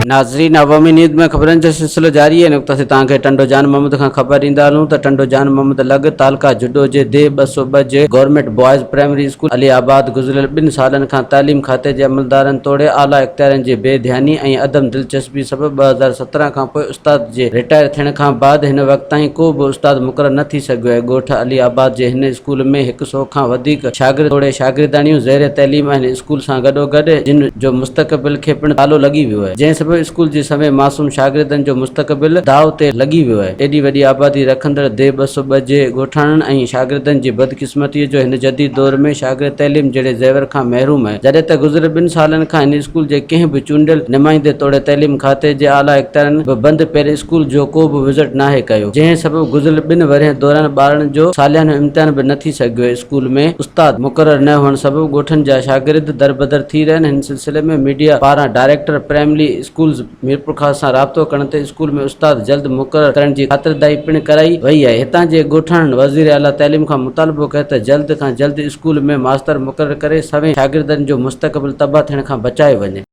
नाज़रीन, अवामी न्यूज़ में ख़बरनि जो सिलसिलो जारी है। नुक़्ता से तव्हांखे टंडो जान मोहम्मद खां ख़बर ॾींदा हलूं त टंडो जान मोहम्मद लॻ तालका जुडो जे दे 202 जे government boys primary school Ali Abad गुज़िरियल 2 सालनि खां तालीम खाते जे अमलदारनि तोड़े आला इख़्तियारनि जी बेध्यानी ऐं अदम दिलचस्पी सबबि 2017 खां पोइ उस्ताद जे रिटायर थियण खां बाद हिन वक़्त ताईं को बि उस्ताद मुक़ररु न थी सघियो आहे। ॻोठ अली आबाद जे हिन स्कूल में 100 खां वधीक शागिर्द तोड़े शागिर्दाणियूं ज़ेर तइलीम आहिनि। स्कूल सां गॾोगॾु जिन जो मुस्तक़बिल खे पिणु तालो लॻी वियो आहे, जंहिं सबबि स्कूल जे सभई मासूम शागिर्दनि जो मुस्तक़बिल दाव ते लॻी वियो आहे। एॾी वॾी आबादी रखंदड़ दे 202 जे ॻोठाणनि ऐं शागिर्दनि जी बदकिस्मतीअ जो हिन जदीद दौर में शागिर्द तइलीम जहिड़े ज़ेवर खां महरूम आहे। जॾहिं त गुज़िरियल 2 सालनि खां हिन स्कूल जे कंहिं बि चूंडियल नुमाइंदे तोड़े तइलीम खाते जे आला इख़्तियारनि बि बंदि पहिरें स्कूल जो को बि विज़िट नाहे कयो, जंहिं सबबि गुज़िरियल 2 वरहनि दौरान ॿारनि जो सालियानो इम्तिहान बि न थी सघियो। स्कूल में उस्ताद मुक़ररु न हुअण सबबि ॻोठनि जा शागिर्द दरबदर थी रहिया आहिनि। हिन सिलसिले में मीडिया पारां डायरेक्टर प्राइमरी स्कूल्स मीरपुर ख़ास सां राब्तो करण ते स्कूल में उस्ताद जल्द मुक़ररु करण जी ख़ातिरदारी पिणु कराई वई आहे। हितां जे ॻोठाणनि वज़ीर आला तइलीम खां मुतालबो कयो त जल्द खां जल्द स्कूल में मास्तर मुक़ररु करे सभई शागिर्दनि जो मुस्तक़बिल तबाह थियण खां बचायो वञे।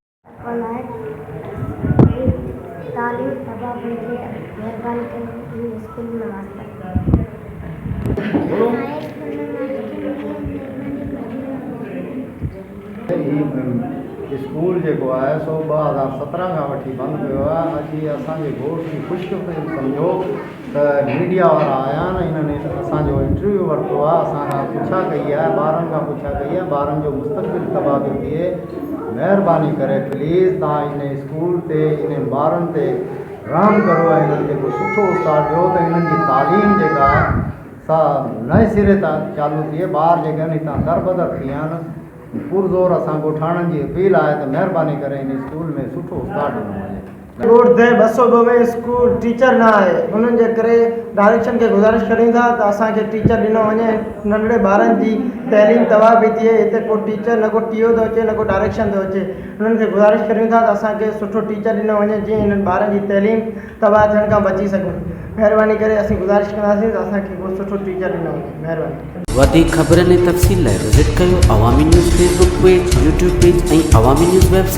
स्कूल जेको आहे सो 2017 खां वठी बंदि पियो आहे। अॼु असांजे ॻोठ जी ख़ुशकिस्मती सम्झो त मीडिया वारा आया आहिनि, इन्हनि असांजो इंटरव्यू वरितो आहे, असां खां पुछा कई आहे, ॿारनि खां पुछा कई आहे, ॿारनि जो मुस्तक़बिल तबाह थो थिए। महिरबानी करे प्लीज़ तव्हां इन स्कूल ते इन्हनि ॿारनि ते रहम करो ऐं हिननि खे को सुठो उस्ताद ॾियो त हिननि जी तालीम जेका आहे सा नए सिरे तां चालू थिए। ॿार जेके आहिनि हितां दरबदर थी विया आहिनि। पुरज़ोर असां ॻोठाणनि जी अपील आहे त महिरबानी करे हिन स्कूल में सुठो उस्ताद ॾिनो वञे। ॻोठ दे 202 में स्कूल टीचर न आहे, उन्हनि जे करे डायरेक्शन खे गुज़ारिश करियूं था त असांखे टीचर ॾिनो वञे। नंढड़े ॿारनि जी तइलीम तबाह पई थिए, हिते को टीचर न को टीओ थो अचे न को डायरेक्शन थो अचे। उन्हनि खे गुज़ारिश करियूं था त असांखे सुठो टीचर ॾिनो वञे जीअं हिननि ॿारनि जी तइलीम तबाह थियण खां बची सघूं। महिरबानी करे असीं गुज़ारिश कंदासीं त असांखे को सुठो टीचर ॾिनो वञे। महिरबानी। वधीक ख़बरनि ऐं तफ़सील लाइ विज़िट कयो अवामी news Facebook page, YouTube page ऐं अवामी न्यूज़ वेबसाइट।